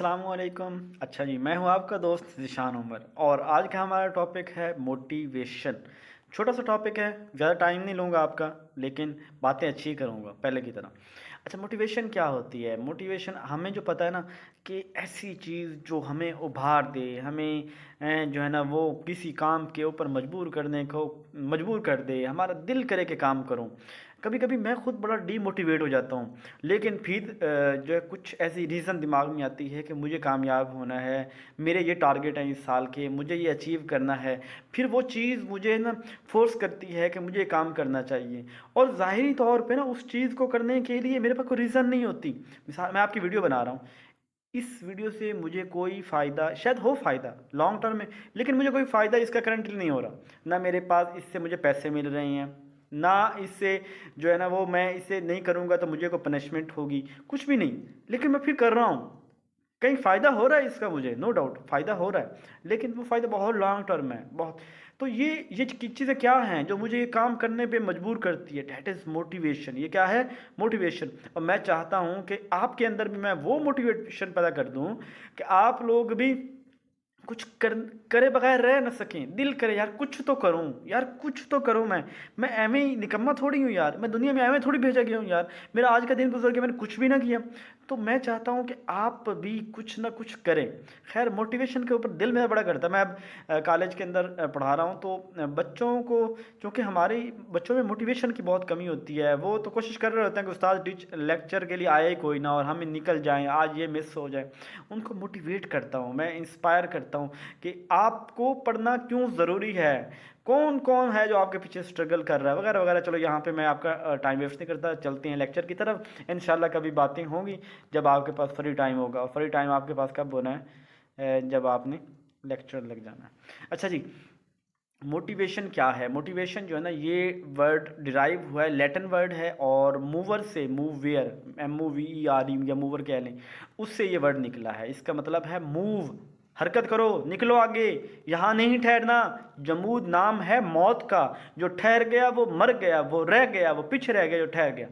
अस्सलामुअलैकुम। अच्छा जी, मैं हूं आपका दोस्त ज़ीशान उमर और आज का हमारा टॉपिक है मोटिवेशन। छोटा सा टॉपिक है, ज़्यादा टाइम नहीं लूँगा आपका, लेकिन बातें अच्छी करूँगा पहले की तरह। अच्छा, मोटिवेशन क्या होती है? मोटिवेशन हमें जो पता है ना कि ऐसी चीज़ जो हमें उभार दे, हमें जो है ना वो किसी काम के ऊपर मजबूर कर दे, हमारा दिल करे कि काम करूँ। कभी कभी मैं खुद बड़ा डीमोटिवेट हो जाता हूँ, लेकिन फिर जो है कुछ ऐसी रीज़न दिमाग में आती है कि मुझे कामयाब होना है, मेरे ये टारगेट हैं इस साल के, मुझे ये अचीव करना है। फिर वो चीज़ मुझे ना फोर्स करती है कि मुझे काम करना चाहिए। और ज़ाहिरी तौर पे ना उस चीज़ को करने के लिए मेरे पास कोई रीज़न नहीं होती। मिसाल, मैं आपकी वीडियो बना रहा हूँ, इस वीडियो से मुझे कोई फ़ायदा शायद हो, फ़ायदा लॉन्ग टर्म में, लेकिन मुझे कोई फ़ायदा इसका करंटली नहीं हो रहा। ना मेरे पास इससे मुझे पैसे मिल रहे हैं, ना इससे जो है ना वो, मैं इसे नहीं करूँगा तो मुझे कोई पनिशमेंट होगी, कुछ भी नहीं। लेकिन मैं फिर कर रहा हूँ, कहीं फ़ायदा हो रहा है इसका, मुझे नो डाउट फ़ायदा हो रहा है, लेकिन वो फ़ायदा बहुत लॉन्ग टर्म है, बहुत। तो ये चीज़ें क्या हैं जो मुझे ये काम करने पे मजबूर करती है? That is motivation. ये क्या है? मोटिवेशन। और मैं चाहता हूँ कि आपके अंदर भी मैं वो मोटिवेशन पैदा कर दूँ कि आप लोग भी कुछ करे बगैर रह ना सकें। दिल करे यार कुछ तो करूं, यार कुछ तो करूं। मैं एਵੇਂ ही निकम्मा थोड़ी हूँ यार, मैं दुनिया में एਵੇਂ थोड़ी भेजा गया हूँ यार। मेरा आज का दिन गुजर गया, मैंने कुछ भी ना किया। तो मैं चाहता हूँ कि आप भी कुछ ना कुछ करें। खैर, मोटिवेशन के ऊपर दिल मेरा बड़ा करता है। मैं अब कॉलेज के अंदर पढ़ा रहा हूँ, तो बच्चों को, क्योंकि हमारे बच्चों में मोटिवेशन की बहुत कमी होती है। वो तो कोशिश कर रहे होते हैं कि उस्ताद लेक्चर के लिए आए ही कोई ना और हम निकल जाएं, आज ये मिस हो जाए। उनको मोटिवेट करता हूँ, मैं इंस्पायर करता हूँ कि आपको पढ़ना क्यों ज़रूरी है, कौन कौन है जो आपके पीछे स्ट्रगल कर रहा है, वगैरह वगैरह। चलो, यहाँ पे मैं आपका टाइम वेस्ट नहीं करता, चलते हैं लेक्चर की तरफ। इंशाल्लाह कभी बातें होंगी जब आपके पास फ्री टाइम होगा। और फ्री टाइम आपके पास कब होना है? जब आपने लेक्चर लग जाना है। अच्छा जी, मोटिवेशन क्या है? मोटिवेशन जो है ना, ये वर्ड डिराइव हुआ है, लैटिन वर्ड है, और मूवर से, मूवियर, MOVER, या मूवर कह लें, उससे ये वर्ड निकला है। इसका मतलब है मूव, हरकत करो, निकलो आगे, यहाँ नहीं ठहरना। जमूद नाम है मौत का, जो ठहर गया वो मर गया, वो रह गया वो पीछे रह गया, जो ठहर गया।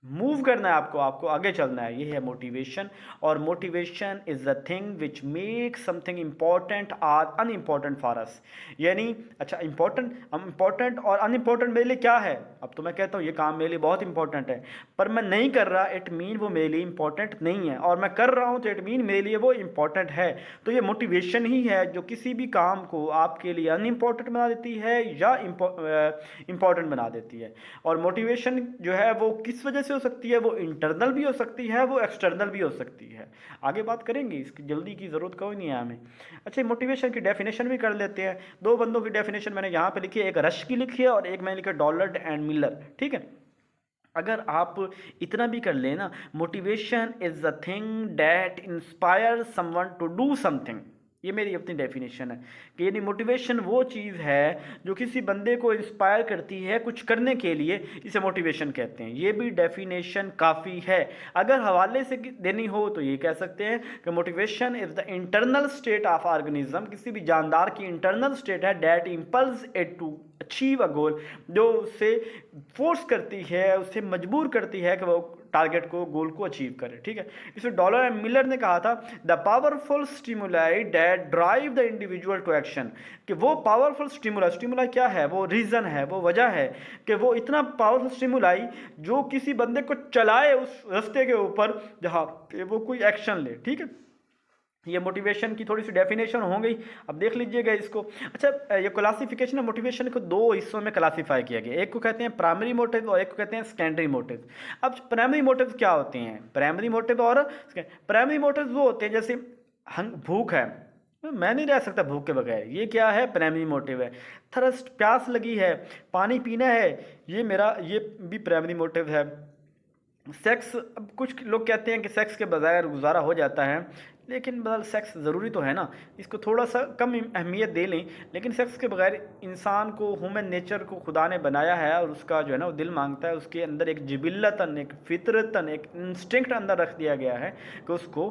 मूव करना है आपको, आपको आगे चलना है, ये है मोटिवेशन। और motivation is the thing which make something important or unimportant for us. यानी, अच्छा, इंपॉर्टेंट और अनइम्पॉर्टेंट मेरे लिए क्या है? अब तो मैं कहता हूँ ये काम मेरे लिए बहुत इंपॉर्टेंट है, पर मैं नहीं कर रहा, इट मीन वो मेरे लिए इंपॉर्टेंट नहीं है। और मैं कर रहा हूँ तो इट मीन मेरे लिए वो इंपॉर्टेंट है। तो ये मोटिवेशन ही है जो किसी भी काम को आपके लिए अनइम्पॉर्टेंट बना देती है या इंपॉर्टेंट बना देती है। और मोटिवेशन जो है वो किस वजह से हो सकती है? वो इंटरनल भी हो सकती है, वो एक्सटर्नल भी हो सकती है। आगे बात करेंगे, इसकी जल्दी की ज़रूरत कोई नहीं है हमें। अच्छा, मोटिवेशन की डेफिनेशन भी कर लेते हैं। दो बंदों की डेफिनेशन मैंने यहाँ पे लिखी है, एक रश की लिखी है और एक मैंने लिखा डॉलर्ड एंड मिलर। ठीक है, अगर आप इतना भी कर लेना, motivation is the thing that inspire someone to do something. ये मेरी अपनी डेफिनेशन है कि यानी मोटिवेशन वो चीज़ है जो किसी बंदे को इंस्पायर करती है कुछ करने के लिए, इसे मोटिवेशन कहते हैं। ये भी डेफिनेशन काफ़ी है। अगर हवाले से देनी हो तो ये कह सकते हैं कि motivation is the internal state of organism, किसी भी जानदार की इंटरनल स्टेट है, that impulse it to achieve a goal, जो उससे फोर्स करती है, उससे मजबूर करती है कि वो टारगेट को, गोल को अचीव करे। ठीक है, इसमें डॉलर एंड मिलर ने कहा था the powerful stimuli that drive the individual to action, कि वो पावरफुल स्टिमुलाई, स्टिमुलाई क्या है? वो रीज़न है, वो वजह है कि वो इतना पावरफुल स्टिमुलाई जो किसी बंदे को चलाए उस रास्ते के ऊपर जहाँ पे वो कोई एक्शन ले। ठीक है, ये मोटिवेशन की थोड़ी सी डेफिनेशन हो गई। अब देख लीजिएगा इसको। अच्छा, ये क्लासिफिकेशन है, मोटिवेशन को दो हिस्सों में क्लासीफाई किया गया। एक को कहते हैं प्राइमरी मोटिव और एक को कहते हैं सेकेंडरी मोटिव। अब प्राइमरी मोटिव क्या होते हैं? प्राइमरी मोटिव और प्राइमरी मोटिव वो होते हैं, जैसे भूख है, मैं नहीं रह सकता भूख के बगैर, ये क्या है? प्राइमरी मोटिव है। थर्स्ट, प्यास लगी है, पानी पीना है, ये भी प्राइमरी मोटिव है। सेक्स, अब कुछ लोग कहते हैं कि सेक्स के बगैर गुजारा हो जाता है, लेकिन बदल सेक्स ज़रूरी तो है ना, इसको थोड़ा सा कम अहमियत दे लें। लेकिन सेक्स के बगैर इंसान को, ह्यूमन नेचर को खुदा ने बनाया है और उसका जो है ना वो दिल मांगता है, उसके अंदर एक जिबिल्लतन, एक फितरतन, एक इंस्टिंक्ट अंदर रख दिया गया है कि उसको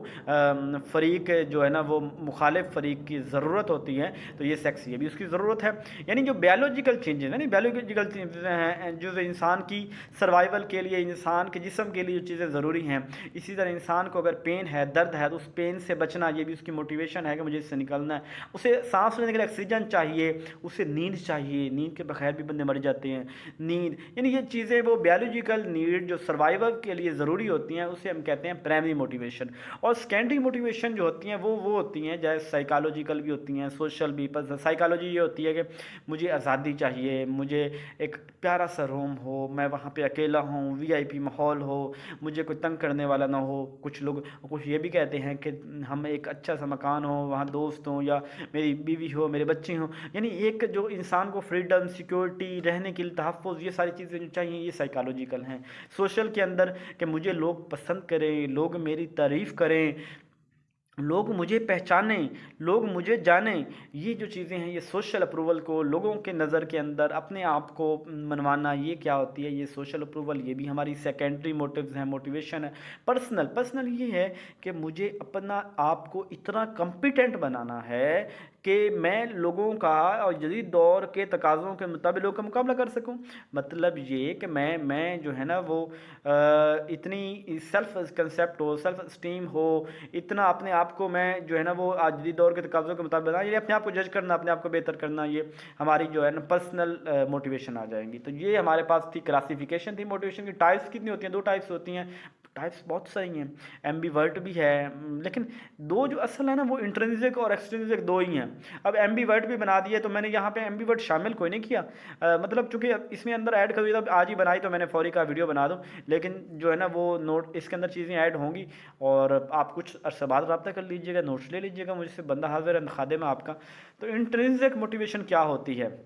फ़रीक जो है ना वो मुखालिफ फ़रीक की ज़रूरत होती है। तो ये सेक्स, ये भी उसकी ज़रूरत है। यानी जो बायोलॉजिकल चेंजेस हैं, बायोलॉजिकल चेंजेस हैं जो इंसान की सर्वाइवल के लिए, इंसान के जिस्म के लिए जो चीज़ें ज़रूरी हैं, इसी तरह इंसान को अगर पेन है, दर्द है, तो उस पेन से बचना, ये भी उसकी मोटिवेशन है कि मुझे इससे निकलना है। उसे सांस लेने के लिए ऑक्सीजन चाहिए, उसे नींद चाहिए, नींद के बगैर भी बंदे मर जाते हैं। नींद यानी ये चीज़ें वो बायोलॉजिकल नीड जो सर्वाइवल के लिए ज़रूरी होती हैं, उसे हम कहते हैं प्राइमरी मोटिवेशन। और सेकेंडरी मोटिवेशन जो होती हैं वो होती हैं जैसे साइकोलॉजिकल भी होती हैं, सोशल भी। पर साइकोलॉजी ये होती है कि मुझे आज़ादी चाहिए, मुझे एक प्यारा सा रूम हो, मैं वहाँ पे अकेला हूँ, वीआईपी माहौल हो, मुझे कोई तंग करने वाला ना हो। कुछ ये भी कहते हैं कि हम एक अच्छा सा मकान हो, वहाँ दोस्त हों या मेरी बीवी हो, मेरे बच्चे हों, यानी एक जो इंसान को फ्रीडम, सिक्योरिटी, रहने के लिए तहफ़्फ़ुज़, ये सारी चीज़ें जो चाहिए ये साइकोलॉजिकल हैं। सोशल के अंदर कि मुझे लोग पसंद करें, लोग मेरी तारीफ़ करें, लोग मुझे पहचानें, लोग मुझे जानें, ये जो चीज़ें हैं ये सोशल अप्रूवल को लोगों के नज़र के अंदर अपने आप को मनवाना, ये क्या होती है, ये सोशल अप्रूवल, ये भी हमारी सेकेंडरी मोटिव्स हैं, मोटिवेशन है। पर्सनल ये है कि मुझे अपना आप को इतना कॉम्पिटेंट बनाना है कि मैं लोगों का और जदीद दौर के तकाज़ों के मुताबिक लोगों का मुकाबला कर सकूं। मतलब ये कि मैं जो है ना वो इतनी सेल्फ कंसेप्ट हो, सेल्फ स्टीम हो, इतना अपने आप को मैं जो है ना वो आज जदीद दौर के तकाज़ों के मुताबिक बना, ये अपने आप को जज करना, अपने आप को बेहतर करना, ये हमारी जो है ना पर्सनल मोटिवेशन आ जाएंगी। तो ये हमारे पास थी क्लासिफिकेशन थी मोटिवेशन की। टाइप्स कितनी होती हैं? 2 टाइप्स होती हैं। टाइप्स बहुत सही हैं, एम्बीवर्ट भी है, लेकिन दो जो असल है ना वो इंट्रिंसिक और एक्सट्रिंसिक दो ही हैं। अब एम्बीवर्ट भी बना दिए तो मैंने यहाँ पे एम्बीवर्ट शामिल कोई नहीं किया, मतलब चूंकि इसमें अंदर ऐड कर दिया, आज ही बनाई तो मैंने फौरी का वीडियो बना दूँ। लेकिन जो है ना वो नोट इसके अंदर चीज़ें ऐड होंगी और आप कुछ अरसे बाद रब्ता कर लीजिएगा, नोट्स ले लीजिएगा मुझसे, बंदा हाजिर है, खादिम है आपका। तो इंट्रिंसिक मोटिवेशन क्या होती है?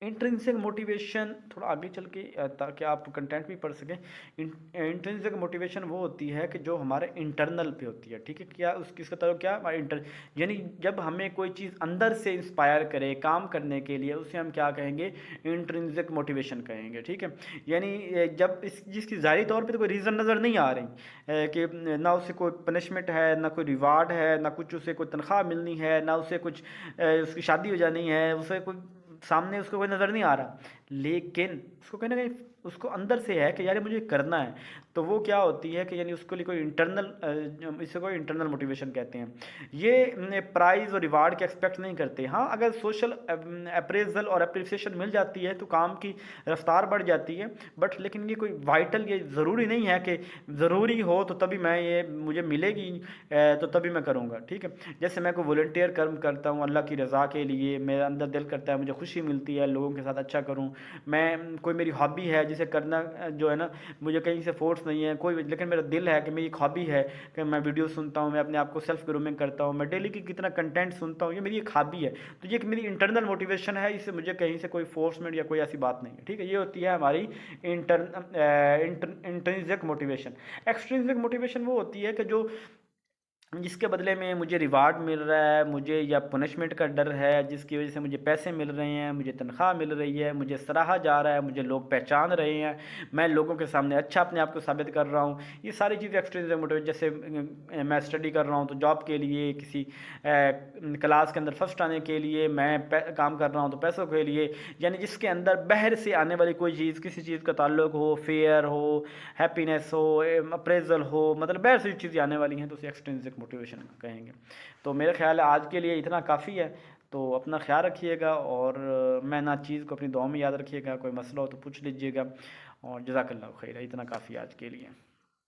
इंट्रिंसिक मोटिवेशन थोड़ा आगे चल के ताकि आप कंटेंट भी पढ़ सकें। इंट्रिंसिक मोटिवेशन वो होती है कि जो हमारे इंटरनल पे होती है, ठीक है। क्या उसकी इसका मतलब क्या, हमारे यानी जब हमें कोई चीज़ अंदर से इंस्पायर करे काम करने के लिए, उसे हम क्या कहेंगे? इंट्रिंसिक मोटिवेशन कहेंगे, ठीक है। यानी जब इस जिसकी ज़ाहिरी तौर पे तो कोई रीज़न नज़र नहीं आ रही कि ना उसे कोई पनिशमेंट है, ना कोई रिवार्ड है, ना कुछ उसे कोई तनख्वाह मिलनी है, ना उसे कुछ उसकी शादी हो जानी है, उसे कोई सामने उसको कोई नज़र नहीं आ रहा, लेकिन उसको कहीं ना कहीं उसको अंदर से है कि यार मुझे करना है। तो वो क्या होती है कि यानी उसको लिए कोई इंटरनल, इसे कोई इंटरनल मोटिवेशन कहते हैं। ये प्राइज़ और रिवार्ड के एक्सपेक्ट नहीं करते। हाँ, अगर सोशल अप्रेजल और अप्रिसिएशन मिल जाती है तो काम की रफ्तार बढ़ जाती है, बट लेकिन ये कोई वाइटल, ये ज़रूरी नहीं है कि ज़रूरी हो तो तभी मैं ये मुझे मिलेगी तो तभी मैं करूँगा, ठीक है। जैसे मैं कोई वॉलंटियर कर्म करता हूँ अल्लाह की रज़ा के लिए, मेरा अंदर दिल करता है, मुझे खुशी मिलती है लोगों के साथ अच्छा करूँ। मैं कोई मेरी हॉबी है जिसे करना जो है ना, मुझे कहीं से फोर्स नहीं है कोई, लेकिन मेरा दिल है कि मेरी एक हॉबी है कि मैं वीडियो सुनता हूँ, मैं अपने आप को सेल्फ ग्रूमिंग करता हूँ, मैं डेली की कितना कंटेंट सुनता हूँ, ये मेरी एक हॉबी है। तो ये एक मेरी इंटरनल मोटिवेशन है, इससे मुझे कहीं से कोई फोर्समेंट या कोई ऐसी बात नहीं है, ठीक है। ये होती है हमारी इंट्रिंसिक मोटिवेशन। एक्सट्रिंसिक मोटिवेशन वो होती है कि जो जिसके बदले में मुझे रिवार्ड मिल रहा है, मुझे या पनिशमेंट का डर है, जिसकी वजह से मुझे पैसे मिल रहे हैं, मुझे तनख्वाह मिल रही है, मुझे सराहा जा रहा है, मुझे लोग पहचान रहे हैं, मैं लोगों के सामने अच्छा अपने आप को साबित कर रहा हूँ, ये सारी चीज़ें एक्सट्रिंसिक मोटिवेशन। जैसे मैं स्टडी कर रहा हूँ तो जॉब के लिए, किसी क्लास के अंदर फर्स्ट आने के लिए, मैं काम कर रहा हूँ तो पैसों के लिए, यानी जिसके अंदर बाहर से आने वाली कोई चीज़, किसी चीज़ का ताल्लुक हो, फेयर हो, हैप्पीनेस हो, अप्रेजल हो, मतलब बाहर से चीज़ें आने वाली हैं तो उसे एक्सट्रिंसिक मोटिवेशन कहेंगे। तो मेरा ख्याल है आज के लिए इतना काफ़ी है। तो अपना ख्याल रखिएगा और मैं ना चीज़ को अपनी दुआ में याद रखिएगा, कोई मसला हो तो पूछ लीजिएगा, और जज़ाकल्लाह खैर, इतना काफ़ी आज के लिए।